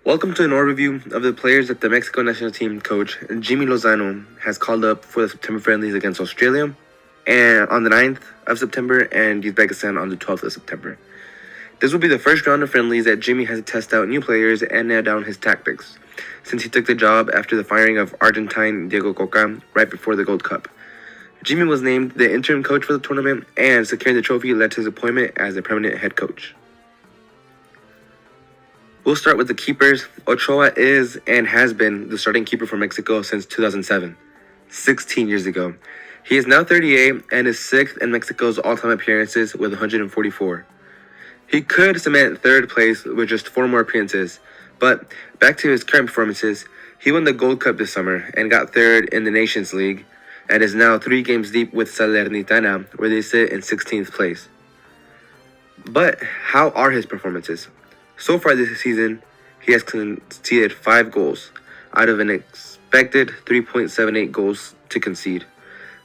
Welcome to an overview of the players that the Mexico national team coach Jimmy Lozano has called up for the September friendlies against Australia and on the 9th of September and Uzbekistan on the 12th of September. This will be the first round of friendlies that Jimmy has to test out new players and nail down his tactics, since he took the job after the firing of Argentine Diego Coca right before the Gold Cup. Jimmy was named the interim coach for the tournament, and securing the trophy led to his appointment as the permanent head coach. We'll start with the keepers. Ochoa is and has been the starting keeper for Mexico since 2007, 16 years ago. He is now 38 and is 6th in Mexico's all-time appearances with 144. He could cement third place with just 4 more appearances, but back to his current performances, he won the Gold Cup this summer and got third in the Nations League and is now 3 games deep with Salernitana, where they sit in 16th place. But how are his performances? So far this season, he has conceded 5 goals out of an expected 3.78 goals to concede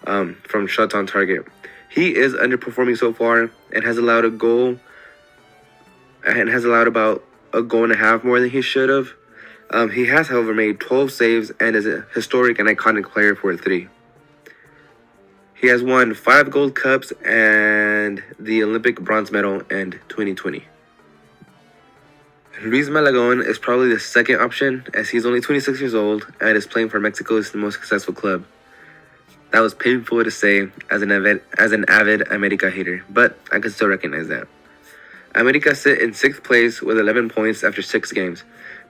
from shots on target. He is underperforming so far and has allowed about a goal and a half more than he should have. He has, however, made 12 saves and is a historic and iconic player for a 3. He has won 5 Gold Cups and the Olympic bronze medal in 2020. Luis Malagon is probably the second option, as he's only 26 years old and is playing for Mexico's most successful club. That was painful to say as an avid America hater, but I can still recognize that. America sit in 6th place with 11 points after 6 games.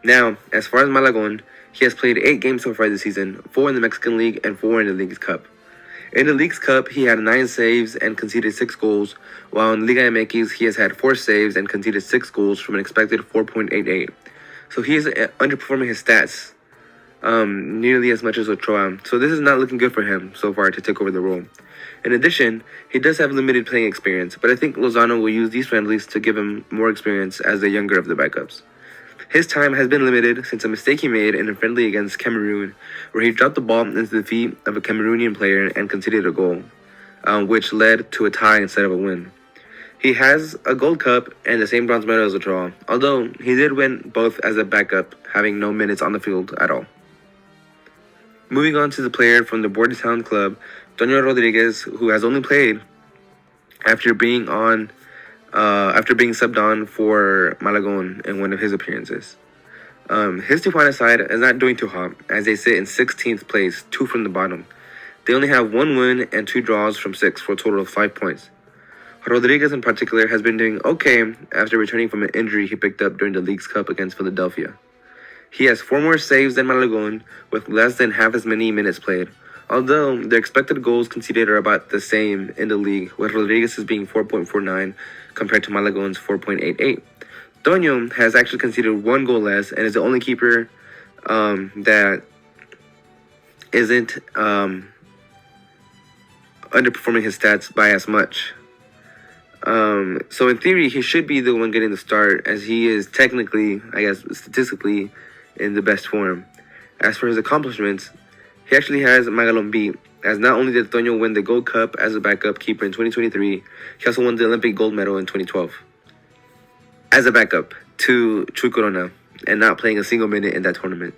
Now, as far as Malagon, he has played 8 games so far this season, 4 in the Mexican League and 4 in the League's Cup. In the League's Cup, he had 9 saves and conceded 6 goals, while in Liga MX, he has had 4 saves and conceded 6 goals from an expected 4.88. So he is underperforming his stats nearly as much as Ochoa, so this is not looking good for him so far to take over the role. In addition, he does have limited playing experience, but I think Lozano will use these friendlies to give him more experience as the younger of the backups. His time has been limited since a mistake he made in a friendly against Cameroon, where he dropped the ball into the feet of a Cameroonian player and conceded a goal, which led to a tie instead of a win. He has a Gold Cup and the same bronze medal as Ochoa, although he did win both as a backup, having no minutes on the field at all. Moving on to the player from the Bordertown club, Toño Rodriguez, who has only played after being subbed on for Malagon in one of his appearances. His Tijuana side is not doing too hot, as they sit in 16th place, 2 from the bottom. They only have 1 win and 2 draws from 6 for a total of 5 points. Rodriguez in particular has been doing okay after returning from an injury he picked up during the League's Cup against Philadelphia. He has 4 more saves than Malagon, with less than half as many minutes played, although their expected goals conceded are about the same in the league, with Rodriguez being 4.49 compared to Malagon's 4.88. Toño has actually conceded 1 goal less and is the only keeper that isn't underperforming his stats by as much. So in theory, he should be the one getting the start, as he is technically, statistically, in the best form. As for his accomplishments, he actually has Magalon beat, as not only did Toño win the Gold Cup as a backup keeper in 2023, he also won the Olympic gold medal in 2012 as a backup to Chuy Corona and not playing a single minute in that tournament.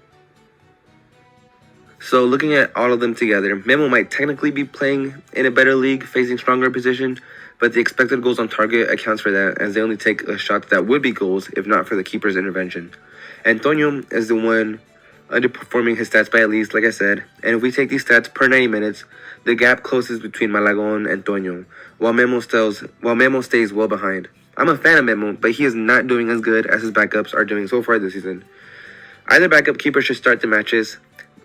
So looking at all of them together, Memo might technically be playing in a better league, facing stronger opposition, but the expected goals on target accounts for that, as they only take shots that would be goals if not for the keeper's intervention. And Toño is the one underperforming his stats by at least, like I said, and if we take these stats per 90 minutes, the gap closes between Malagon and Toño, while Memo stays well behind. I'm a fan of Memo, but he is not doing as good as his backups are doing so far this season. Either backup keeper should start the matches,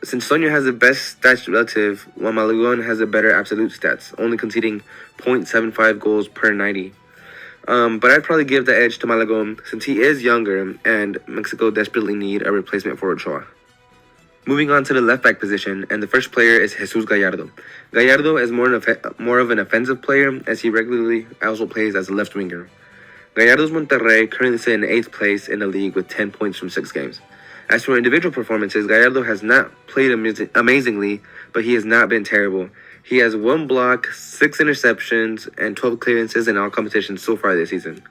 since Toño has the best stats relative, while Malagon has the better absolute stats, only conceding 0.75 goals per 90. But I'd probably give the edge to Malagon, since he is younger and Mexico desperately need a replacement for Ochoa. Moving on to the left back position, and the first player is Jesus Gallardo. Gallardo is more of an offensive player, as he regularly also plays as a left winger. Gallardo's Monterrey currently sit in 8th place in the league with 10 points from 6 games. As for individual performances, Gallardo has not played amazingly, but he has not been terrible. He has 1 block, 6 interceptions, and 12 clearances in all competitions so far this season.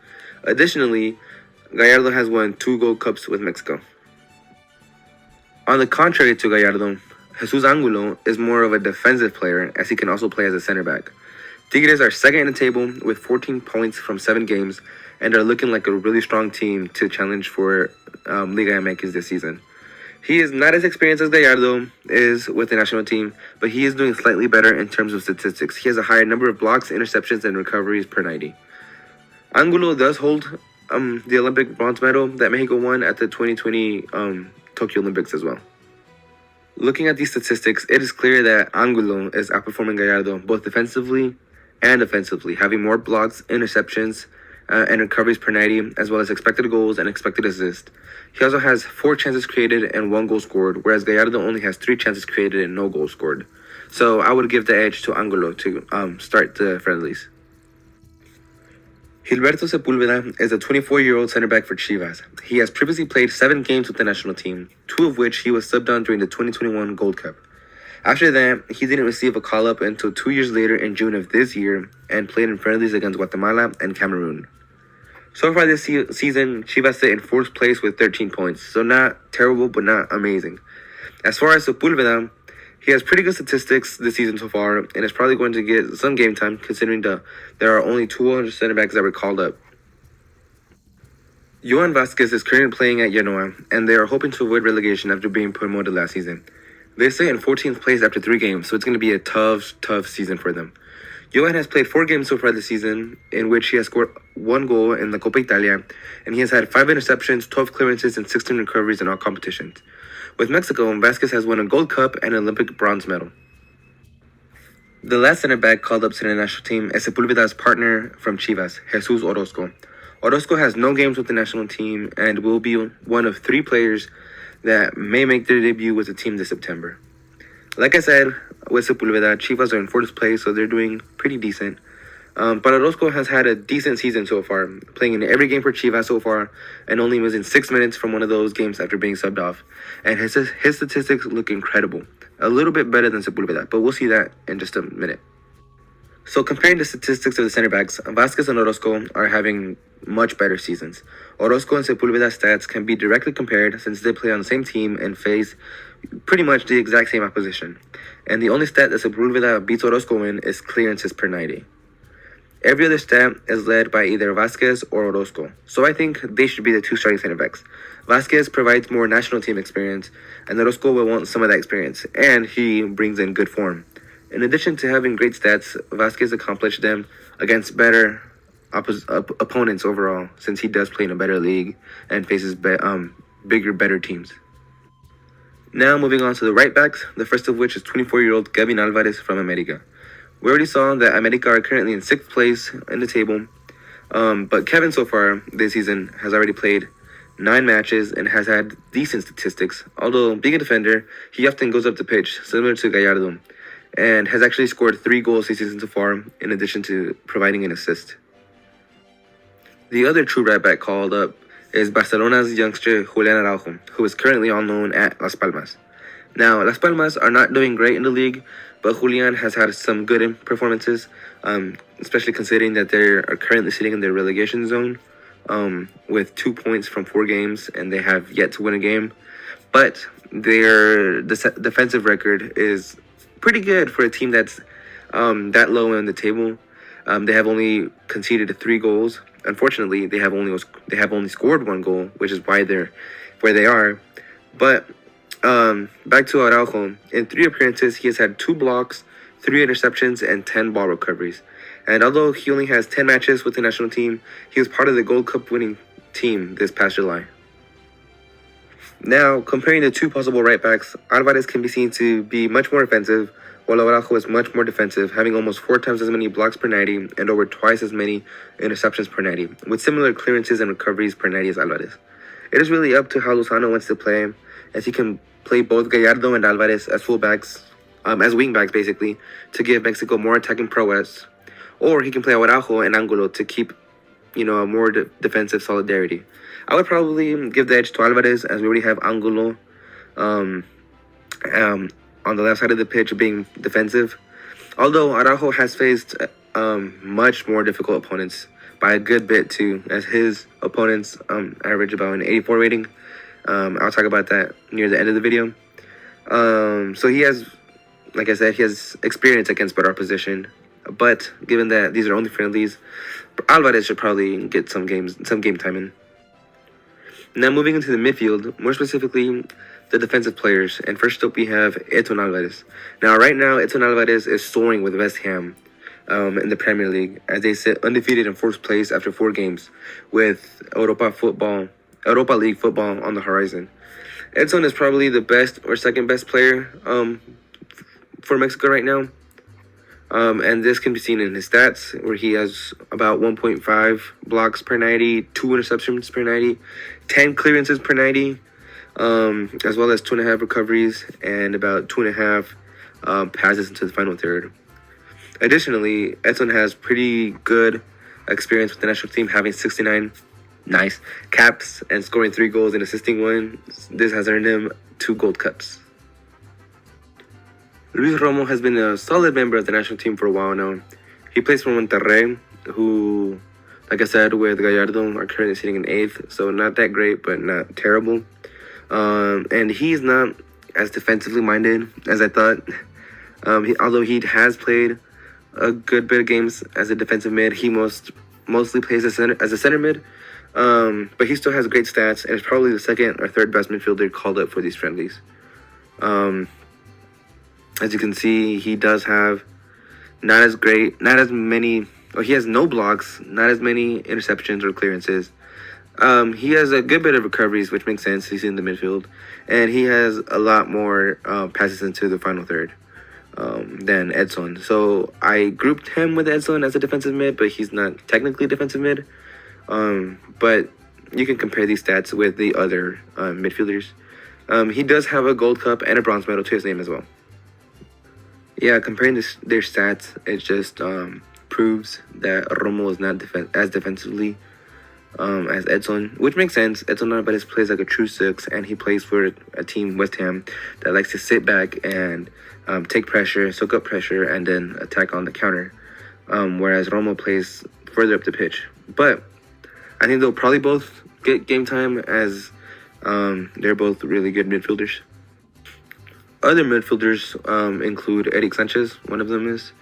Additionally, Gallardo has won 2 Gold Cups with Mexico. On the contrary to Gallardo, Jesus Angulo is more of a defensive player as he can also play as a center back. Tigres are second in the table with 14 points from 7 games and are looking like a really strong team to challenge for Liga MX this season. He is not as experienced as Gallardo is with the national team, but he is doing slightly better in terms of statistics. He has a higher number of blocks, interceptions, and recoveries per 90. Angulo does hold the Olympic bronze medal that Mexico won at the 2020 Tokyo Olympics as well. Looking at these statistics, it is clear that Angulo is outperforming Gallardo both defensively and offensively, having more blocks, interceptions, and recoveries per 90, as well as expected goals and expected assists. He also has 4 chances created and 1 goal scored, whereas Gallardo only has 3 chances created and no goals scored. So I would give the edge to Angulo to start the friendlies. Gilberto Sepulveda is a 24-year-old center back for Chivas. He has previously played 7 games with the national team, 2 of which he was subbed on during the 2021 Gold Cup. After that, he didn't receive a call-up until 2 years later in June of this year and played in friendlies against Guatemala and Cameroon. So far this season, Chivas sit in 4th place with 13 points, so not terrible but not amazing. As far as Sepulveda, he has pretty good statistics this season so far, and is probably going to get some game time considering there are only 200 center backs that were called up. Johan Vasquez is currently playing at Genoa, and they are hoping to avoid relegation after being promoted last season. They sit in 14th place after 3 games, so it's going to be a tough season for them. Johan has played 4 games so far this season, in which he has scored 1 goal in the Copa Italia, and he has had 5 interceptions, 12 clearances, and 16 recoveries in all competitions. With Mexico, Vasquez has won a Gold Cup and an Olympic bronze medal. The last center back called up to the national team is Sepulveda's partner from Chivas, Jesus Orozco. Orozco has no games with the national team and will be one of 3 players that may make their debut with the team this September. Like I said, with Sepulveda, Chivas are in 4th place, so they're doing pretty decent. But Orozco has had a decent season so far, playing in every game for Chivas so far, and only missing 6 minutes from one of those games after being subbed off. And his statistics look incredible. A little bit better than Sepulveda, but we'll see that in just a minute. So comparing the statistics of the center backs, Vasquez and Orozco are having much better seasons. Orozco and Sepulveda's stats can be directly compared since they play on the same team and face pretty much the exact same opposition. And the only stat that Sepulveda beats Orozco in is clearances per 90. Every other stat is led by either Vasquez or Orozco, so I think they should be the 2 starting center backs. Vasquez provides more national team experience, and Orozco will want some of that experience, and he brings in good form. In addition to having great stats, Vasquez accomplished them against better opponents overall, since he does play in a better league and faces bigger, better teams. Now moving on to the right backs, the first of which is 24-year-old Kevin Alvarez from America. We already saw that America are currently in 6th place in the table, but Kevin so far this season has already played 9 matches and has had decent statistics. Although being a defender, he often goes up the pitch, similar to Gallardo, and has actually scored 3 goals this season so far, in addition to providing an assist. The other true right back called up is Barcelona's youngster Julian Araujo, who is currently on loan at Las Palmas. Now, Las Palmas are not doing great in the league, but Julian has had some good performances, especially considering that they are currently sitting in the relegation zone with 2 points from 4 games, and they have yet to win a game. But their defensive record is pretty good for a team that's that low in the table. They have only conceded 3 goals. Unfortunately, they have only scored 1 goal, which is why they're where they are. But back to Araujo. In 3 appearances, he has had 2 blocks, 3 interceptions, and 10 ball recoveries. And although he only has 10 matches with the national team, he was part of the Gold Cup winning team this past July. Now, comparing the 2 possible right backs, Alvarez can be seen to be much more offensive, while Araujo is much more defensive, having almost 4 times as many blocks per 90 and over twice as many interceptions per 90, with similar clearances and recoveries per 90 as Alvarez. It is really up to how Lozano wants to play, as he can play both Gallardo and Alvarez as fullbacks, as wingbacks basically, to give Mexico more attacking prowess, or he can play Araujo and Angulo to keep, a more defensive solidarity. I would probably give the edge to Alvarez, as we already have Angulo on the left side of the pitch being defensive. Although Araujo has faced much more difficult opponents by a good bit too, as his opponents average about an 84 rating. I'll talk about that near the end of the video. So he has, like I said, he has experience against better opposition. But given that these are only friendlies, Alvarez should probably get some game time in. Now moving into the midfield, more specifically the defensive players. And first up we have Edson Alvarez. Now right now Edson Alvarez is soaring with West Ham in the Premier League as they sit undefeated in fourth place after 4 games with Europa League football on the horizon. Edson is probably the best or second best player for Mexico right now. And this can be seen in his stats, where he has about 1.5 blocks per 90, 2 interceptions per 90, 10 clearances per 90, as well as 2.5 recoveries and about 2.5 passes into the final third. Additionally, Edson has pretty good experience with the national team, having 69 caps and scoring 3 goals and assisting 1. This has earned him 2 Gold Cups. Luis Romo has been a solid member of the national team for a while now. He plays for Monterrey, who, like I said, with Gallardo, are currently sitting in 8th, so not that great, but not terrible. And he's not as defensively minded as I thought. Although he has played a good bit of games as a defensive mid, he mostly plays as a center mid. But he still has great stats and is probably the second or third best midfielder called up for these friendlies. As you can see, he does have he has no blocks, not as many interceptions or clearances. He has a good bit of recoveries, which makes sense. He's in the midfield. And he has a lot more passes into the final third than Edson. So I grouped him with Edson as a defensive mid, but he's not technically defensive mid. But you can compare these stats with the other midfielders. He does have a Gold Cup and a bronze medal to his name as well. Yeah, comparing their stats, it just proves that Romo is not as defensively as Edson, which makes sense. Edson Alvarez plays like a true 6, and he plays for a team, West Ham, that likes to sit back and take pressure, soak up pressure, and then attack on the counter. Whereas Romo plays further up the pitch. But I think they'll probably both get game time as they're both really good midfielders. Other midfielders include Eric Sanchez, one of them is,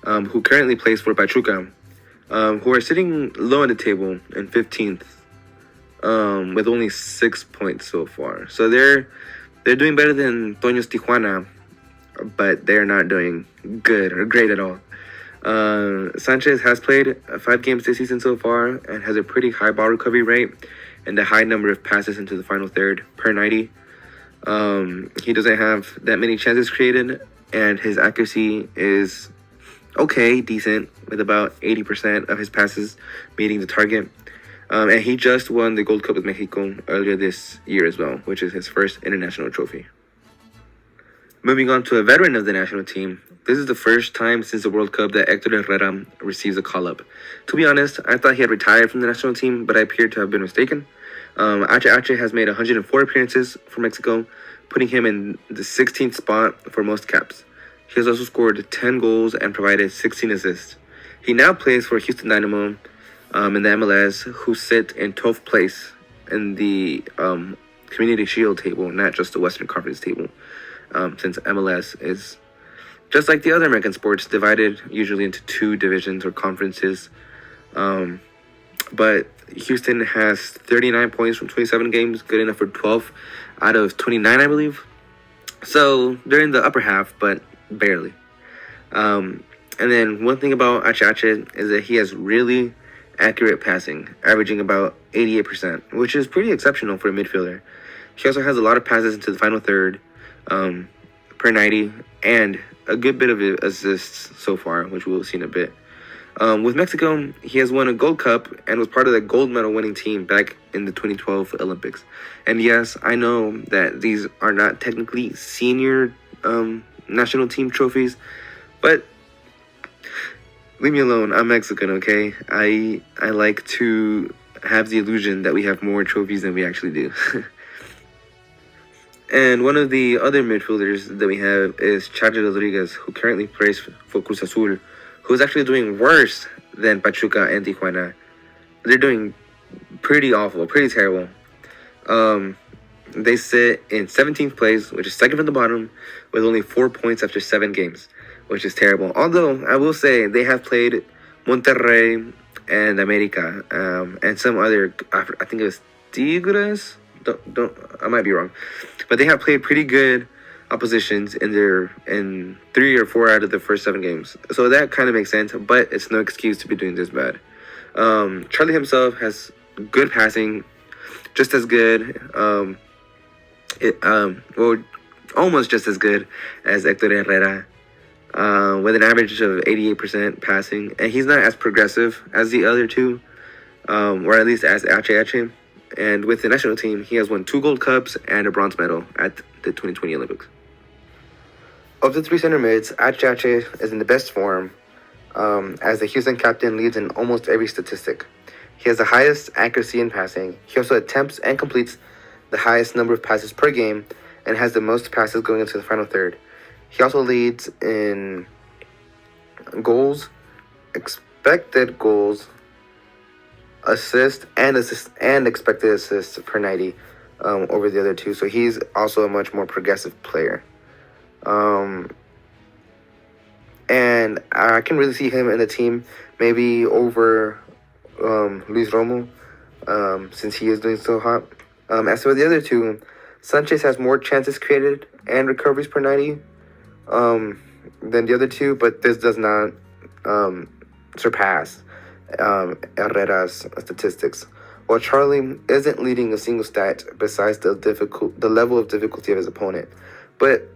who currently plays for Pachuca, who are sitting low on the table in 15th, with only 6 points so far. So they're doing better than Toño's Tijuana, but they're not doing good or great at all. Sanchez has played 5 games this season so far and has a pretty high ball recovery rate and a high number of passes into the final third per 90. He doesn't have that many chances created, and his accuracy is okay, decent, with about 80% of his passes meeting the target. And he just won the Gold Cup with Mexico earlier this year as well, which is his first international trophy. Moving on to a veteran of the national team, this is the first time since the World Cup that Hector Herrera receives a call-up. To be honest, I thought he had retired from the national team, but I appear to have been mistaken. Ache has made 104 appearances for Mexico, putting him in the 16th spot for most caps. He has also scored 10 goals and provided 16 assists. He now plays for Houston Dynamo in the MLS, who sit in 12th place in the Community Shield table, not just the Western Conference table, since MLS is, just like the other American sports, divided usually into 2 divisions or conferences. But Houston has 39 points from 27 games, good enough for 12 out of 29, I believe. So they're in the upper half, but barely. And then one thing about Ache is that he has really accurate passing, averaging about 88%, which is pretty exceptional for a midfielder. He also has a lot of passes into the final third per 90, and a good bit of assists so far, which we will see in a bit. With Mexico, he has won a Gold Cup and was part of the gold medal winning team back in the 2012 Olympics. And yes, I know that these are not technically senior national team trophies, but leave me alone. I'm Mexican, okay? I like to have the illusion that we have more trophies than we actually do. And one of the other midfielders that we have is Charlie Rodriguez, who currently plays for Cruz Azul, who's actually doing worse than Pachuca and Tijuana. They're doing pretty awful, pretty terrible. they sit in 17th place, which is second from the bottom, with only 4 points after 7 games, which is terrible. Although, I will say, they have played Monterrey and America, and some other, I think it was Tigres? I might be wrong. But they have played pretty good oppositions in 3 or 4 out of the first 7 games. So that kind of makes sense, but it's no excuse to be doing this bad. Charlie himself has good passing, just as good, almost just as good as Hector Herrera, with an average of 88% passing, and he's not as progressive as the other two, or at least as Ache. And with the national team, he has won 2 gold cups and a bronze medal at the 2020 Olympics. Of the 3 center mids, Ache is in the best form, as the Houston captain leads in almost every statistic. He has the highest accuracy in passing. He also attempts and completes the highest number of passes per game and has the most passes going into the final third. He also leads in goals, expected goals, assists, and expected assists per 90 over the other two. So he's also a much more progressive player. And I can really see him in the team maybe over Luis Romo, since he is doing so hot. As for the other two, Sanchez has more chances created and recoveries per 90 than the other two, but this does not surpass Herrera's statistics. While Charlie isn't leading a single stat besides the level of difficulty of his opponent, but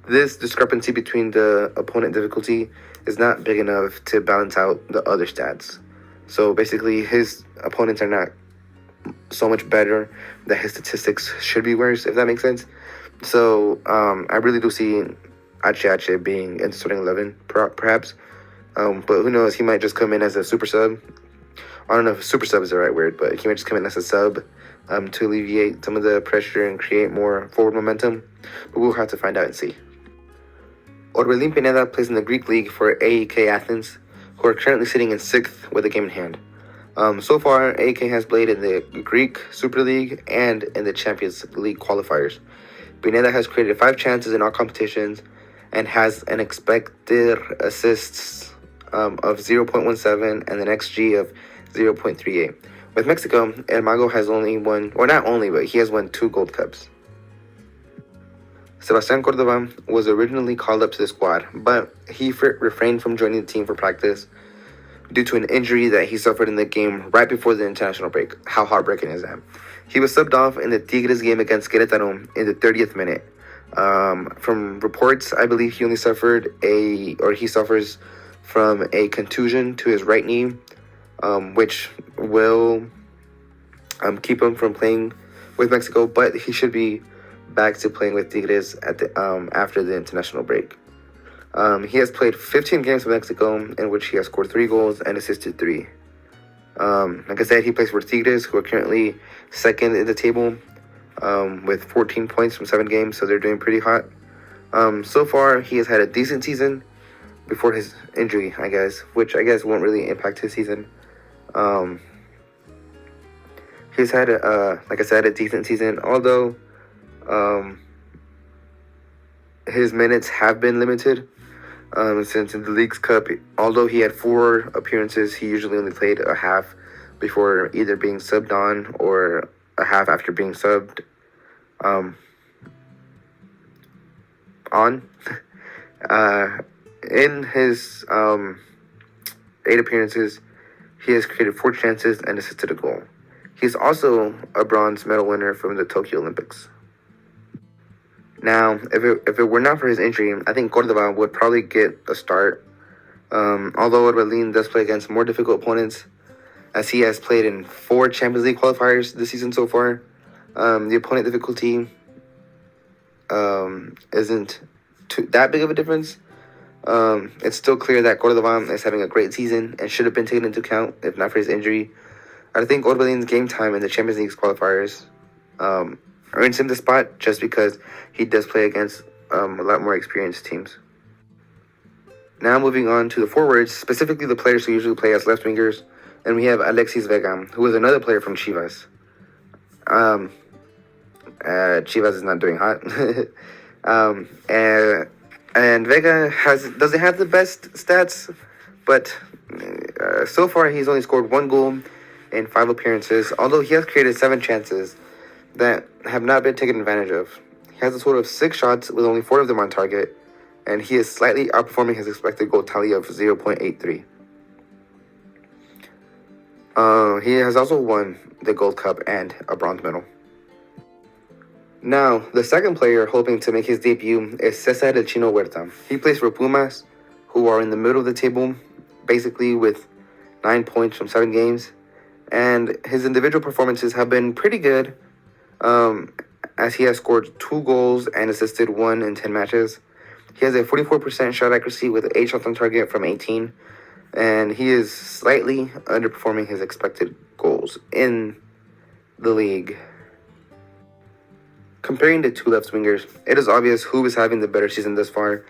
this discrepancy between the opponent difficulty is not big enough to balance out the other stats. So basically, his opponents are not so much better that his statistics should be worse, if that makes sense. So I really do see Ache being in the starting 11, perhaps. But who knows? He might just come in as a super sub. I don't know if super sub is the right word, but he might just come in as a sub to alleviate some of the pressure and create more forward momentum. But we'll have to find out and see. Orbelin Pineda plays in the Greek League for AEK Athens, who are currently sitting in 6th with a game in hand. So far, AEK has played in the Greek Super League and in the Champions League qualifiers. Pineda has created 5 chances in all competitions and has an expected assists of 0.17 and an XG of 0.38. With Mexico, El Mago has only won, or not only, but he has won 2 gold cups. Sebastián Córdoba was originally called up to the squad, but he refrained from joining the team for practice due to an injury that he suffered in the game right before the international break. How heartbreaking is that? He was subbed off in the Tigres game against Querétaro in the 30th minute. From reports, I believe he suffers from a contusion to his right knee, which will keep him from playing with Mexico, but he should be back to playing with Tigres at after the international break. He has played 15 games with Mexico, in which he has scored 3 goals and assisted 3. Like I said, he plays for Tigres, who are currently 2nd in the table, with 14 points from 7 games, so they're doing pretty hot. So far, he has had a decent season before his injury, I guess, which I guess won't really impact his season. He's had, like I said, a decent season, although his minutes have been limited. Since in the League's Cup, although he had 4 appearances, he usually only played a half before either being subbed on or a half after being subbed on. In his 8 appearances, he has created 4 chances and assisted a goal. He's also a bronze medal winner from the Tokyo Olympics. Now, if it were not for his injury, I think Cordova would probably get a start. Although Orbelin does play against more difficult opponents, as he has played in 4 Champions League qualifiers this season so far. The opponent difficulty isn't that big of a difference. It's still clear that Cordova is having a great season and should have been taken into account if not for his injury. I think Orbelin's game time in the Champions League qualifiers earns him the spot just because he does play against a lot more experienced teams. Now moving on to the forwards, specifically the players who usually play as left wingers, and we have Alexis Vega, who is another player from Chivas. Chivas is not doing hot. um, and and Vega doesn't have the best stats, but so far he's only scored 1 goal in 5 appearances, although he has created 7 chances that have not been taken advantage of. He has a total of 6 shots with only 4 of them on target, and he is slightly outperforming his expected goal tally of 0.83. He has also won the Gold Cup and a bronze medal. Now, the second player hoping to make his debut is Cesar El Chino Huerta. He plays for Pumas, who are in the middle of the table, basically with 9 points from 7 games. And his individual performances have been pretty good, as he has scored 2 goals and assisted 1 in 10 matches. He has a 44% shot accuracy with 8 shots on target from 18, and he is slightly underperforming his expected goals in the league. Comparing the two left wingers, it is obvious who is having the better season thus far.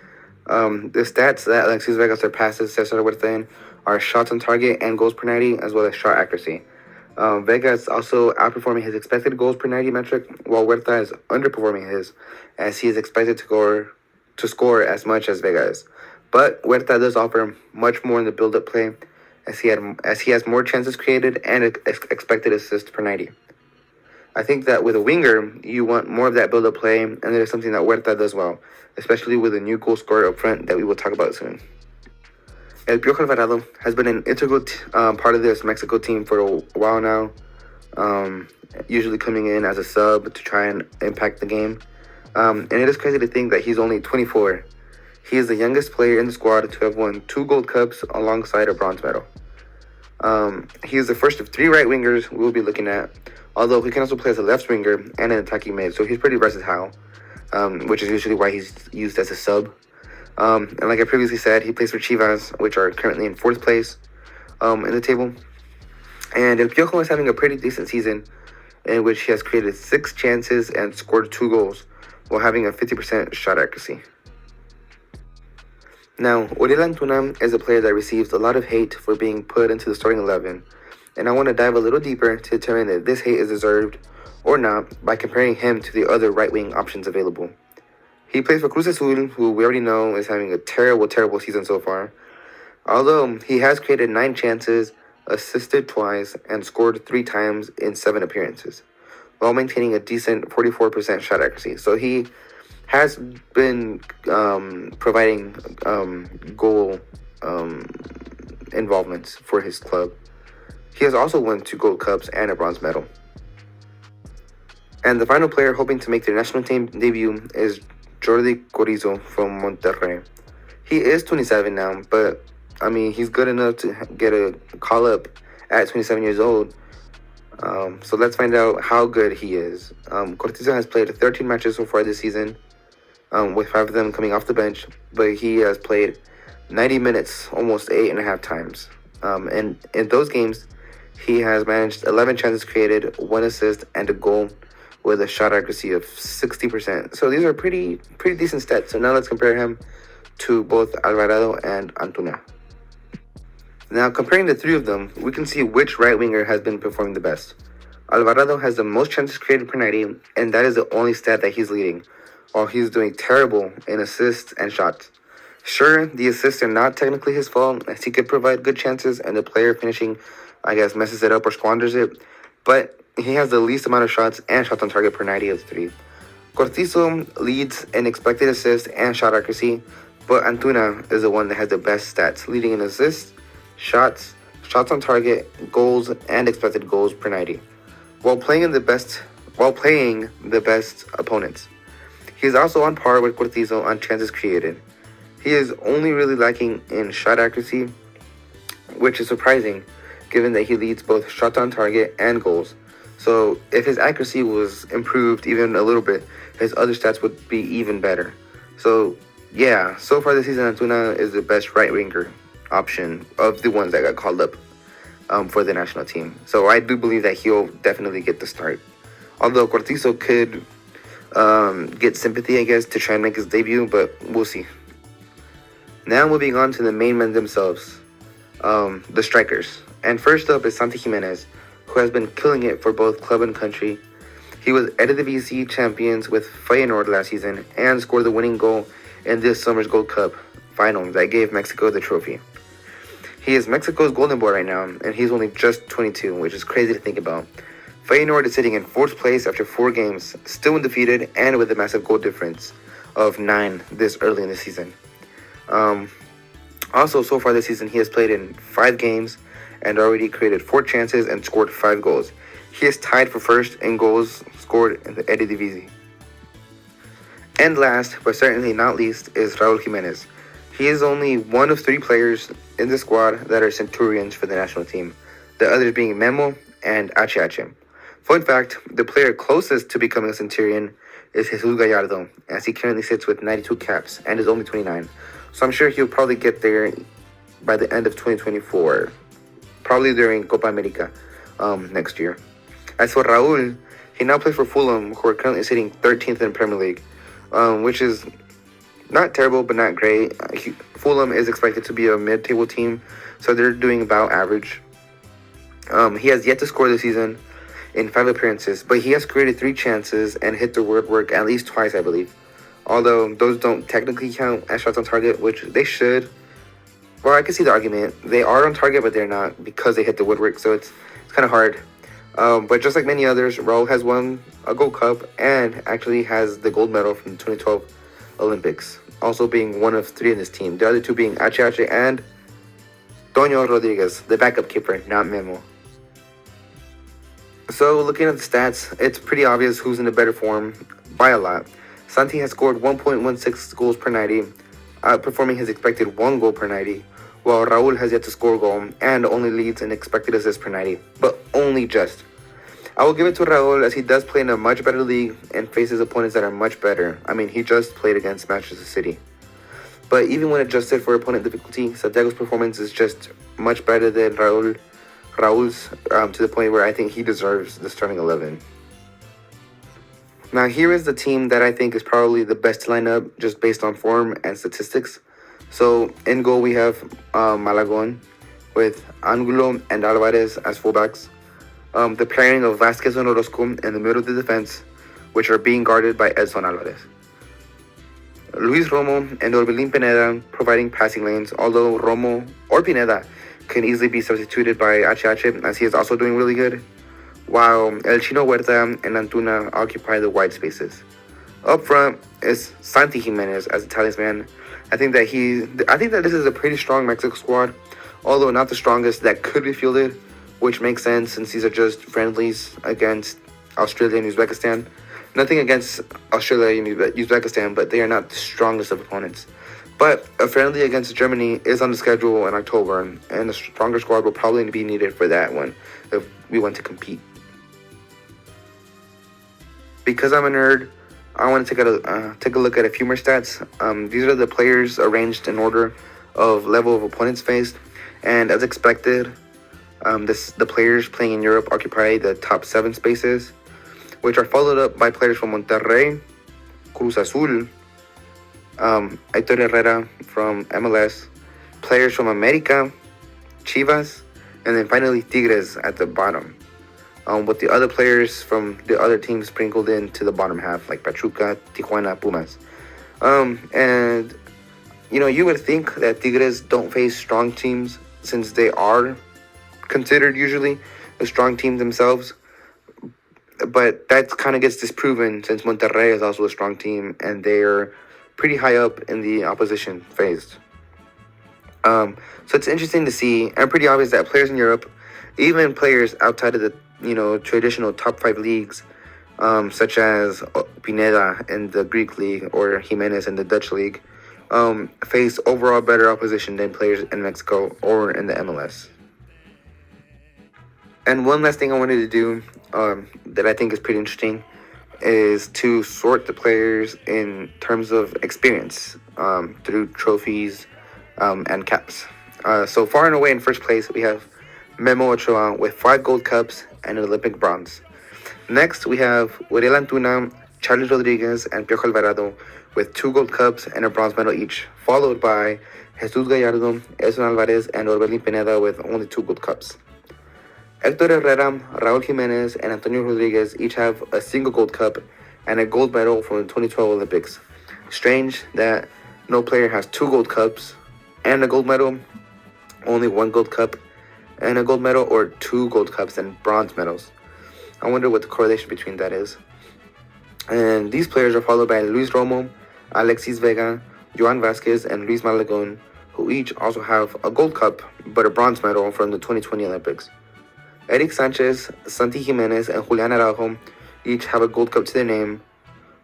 The stats that Alexis Vega surpasses Cesar Huerta in are shots on target and goals per 90, as well as shot accuracy. Vega is also outperforming his expected goals per 90 metric, while Huerta is underperforming his, as he is expected to score as much as Vega is. But Huerta does offer much more in the build-up play, as he has more chances created and expected assists per 90. I think that with a winger, you want more of that build-up play, and that is something that Huerta does well, especially with a new goal scorer up front that we will talk about soon. El Piojo Alvarado has been an integral part of this Mexico team for a while now, usually coming in as a sub to try and impact the game. And it is crazy to think that he's only 24. He is the youngest player in the squad to have won 2 Gold Cups alongside a bronze medal. He is the first of 3 right wingers we will be looking at, although he can also play as a left winger and an attacking mid, so he's pretty versatile, which is usually why he's used as a sub. And like I previously said, he plays for Chivas, which are currently in 4th place in the table. And El Piojo is having a pretty decent season, in which he has created 6 chances and scored 2 goals, while having a 50% shot accuracy. Now, Uriel Antuna is a player that receives a lot of hate for being put into the starting 11, and I want to dive a little deeper to determine if this hate is deserved or not by comparing him to the other right-wing options available. He plays for Cruz Azul, who we already know is having a terrible, terrible season so far, although he has created 9 chances, assisted twice, and scored 3 times in 7 appearances, while maintaining a decent 44% shot accuracy. So he has been providing goal involvements for his club. He has also won 2 Gold Cups and a bronze medal. And the final player hoping to make their national team debut is Jordi Corizo from Monterrey. He is 27 now, but I mean, he's good enough to get a call-up at 27 years old. So let's find out how good he is. Corizo has played 13 matches so far this season, with 5 of them coming off the bench, but he has played 90 minutes almost 8.5 times. And in those games, he has managed 11 chances created, 1 assist, and a goal with a shot accuracy of 60%. So these are pretty decent stats. So now let's compare him to both Alvarado and Antuna. Now, comparing the 3 of them, we can see which right winger has been performing the best. Alvarado has the most chances created per 90, and that is the only stat that he's leading, while he's doing terrible in assists and shots. Sure, the assists are not technically his fault, as he could provide good chances, and the player finishing, I guess, messes it up or squanders it, but he has the least amount of shots and shots on target per 90 of the 3. Cortizo leads in expected assists and shot accuracy, but Antuna is the one that has the best stats, leading in assists, shots on target, goals, and expected goals per 90, while playing the best opponents. He is also on par with Cortizo on chances created. He is only really lacking in shot accuracy, which is surprising given that he leads both shots on target and goals. So if his accuracy was improved even a little bit, his other stats would be even better. So yeah, so far this season, Antuna is the best right winger option of the ones that got called up for the national team. So I do believe that he'll definitely get the start. Although Cortizo could get sympathy, I guess, to try and make his debut, but we'll see. Now moving on to the main men themselves, the strikers. And first up is Santi Jimenez, who has been killing it for both club and country. He was Eredivisie champions with Feyenoord last season and scored the winning goal in this summer's Gold Cup final that gave Mexico the trophy. He is Mexico's golden boy right now, and he's only just 22, which is crazy to think about. Feyenoord is sitting in 4th place after 4 games, still undefeated and with a massive goal difference of 9 this early in the season. Also, so far this season, he has played in 5 games and already created 4 chances and scored 5 goals. He is tied for first in goals scored in the Eredivisie. And last, but certainly not least, is Raul Jimenez. He is only one of 3 players in the squad that are Centurions for the national team, the others being Memo and HH. Fun fact, the player closest to becoming a Centurion is Jesus Gallardo, as he currently sits with 92 caps and is only 29. So I'm sure he'll probably get there by the end of 2024, probably during Copa America next year. As for Raul, he now plays for Fulham, who are currently sitting 13th in the Premier League, which is not terrible but not great. Fulham is expected to be a mid-table team, so they're doing about average. He has yet to score this season in 5 appearances, but he has created 3 chances and hit the woodwork at least twice, I believe. Although those don't technically count as shots on target, which they should. Well, I can see the argument. They are on target, but they're not because they hit the woodwork, so it's kind of hard. But just like many others, Raul has won a Gold Cup and actually has the gold medal from the 2012 Olympics, also being one of 3 in this team. The other 2 being HH and Toño Rodriguez, the backup keeper, not Memo. So looking at the stats, it's pretty obvious who's in a better form by a lot. Santi has scored 1.16 goals per 90, outperforming his expected 1 goal per 90, while Raul has yet to score a goal and only leads in expected assists per 90, but only just. I will give it to Raul as he does play in a much better league and faces opponents that are much better. I mean, he just played against Manchester City. But even when adjusted for opponent difficulty, Santiago's performance is just much better than Raul's to the point where I think he deserves the starting 11. Now here is the team that I think is probably the best lineup just based on form and statistics. So in goal we have Malagon with Angulo and Alvarez as fullbacks. The pairing of Vasquez and Orozco in the middle of the defense, which are being guarded by Edson Alvarez. Luis Romo and Orbelin Pineda providing passing lanes, although Romo or Pineda can easily be substituted by HH as he is also doing really good, while El Chino Huerta and Antuna occupy the wide spaces. Up front is Santi Jimenez as a talisman. I think that this is a pretty strong Mexico squad, although not the strongest that could be fielded, which makes sense since these are just friendlies against Australia and Uzbekistan. Nothing against Australia and Uzbekistan, but they are not the strongest of opponents. But a friendly against Germany is on the schedule in October, and a stronger squad will probably be needed for that one if we want to compete. Because I'm a nerd, I want to take a look at a few more stats. These are the players arranged in order of level of opponents faced, and as expected, the players playing in Europe occupy the top 7 spaces, which are followed up by players from Monterrey, Cruz Azul, Aitor Herrera from MLS, players from America, Chivas, and then finally Tigres at the bottom, with the other players from the other teams sprinkled into the bottom half, like Pachuca, Tijuana, Pumas. And, you would think that Tigres don't face strong teams since they are considered usually a strong team themselves. But that kind of gets disproven since Monterrey is also a strong team and they are pretty high up in the opposition faced. So it's interesting to see and pretty obvious that players in Europe, even players outside of the traditional top 5 leagues, such as Pineda in the Greek league or Jimenez in the Dutch league, face overall better opposition than players in Mexico or in the MLS. And one last thing I wanted to do that I think is pretty interesting is to sort the players in terms of experience through trophies and caps. So far and away in first place, we have Memo Ochoa with 5 gold cups and an Olympic bronze. Next, we have Uriel Antuna, Charles Rodriguez, and Piojo Alvarado with 2 gold cups and a bronze medal each, followed by Jesus Gallardo, Edson Alvarez, and Orbelin Pineda with only 2 gold cups. Hector Herrera, Raul Jimenez, and Antonio Rodriguez each have a single gold cup and a gold medal from the 2012 Olympics. Strange that no player has two gold cups and a gold medal, only one gold cup and a gold medal, or two gold cups and bronze medals. I wonder what the correlation between that is. And these players are followed by Luis Romo, Alexis Vega, Joan Vasquez, and Luis Malagon, who each also have a gold cup but a bronze medal from the 2020 Olympics. Eric Sanchez, Santi Jimenez, and Julian Araujo each have a gold cup to their name,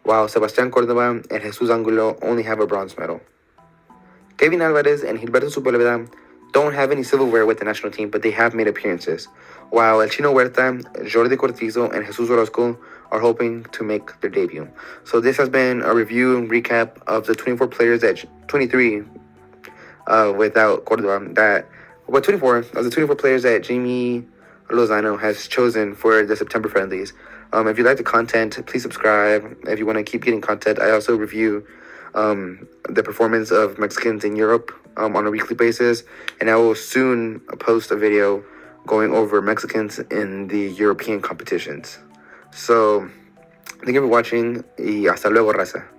while Sebastián Córdoba and Jesus Angulo only have a bronze medal. Kevin Alvarez and Gilberto Sepúlveda don't have any silverware with the national team, but they have made appearances, while El Chino Huerta, Jordi Cortizo, and Jesus Orozco are hoping to make their debut. So this has been a review and recap of the 24 players that 23 without Cordoba, 24 of the 24 players that Jimmy Lozano has chosen for the September friendlies. If you like the content, please subscribe. If you want to keep getting content, I also review the performance of Mexicans in Europe on a weekly basis, and I will soon post a video going over Mexicans in the European competitions. So, thank you for watching, y hasta luego, raza.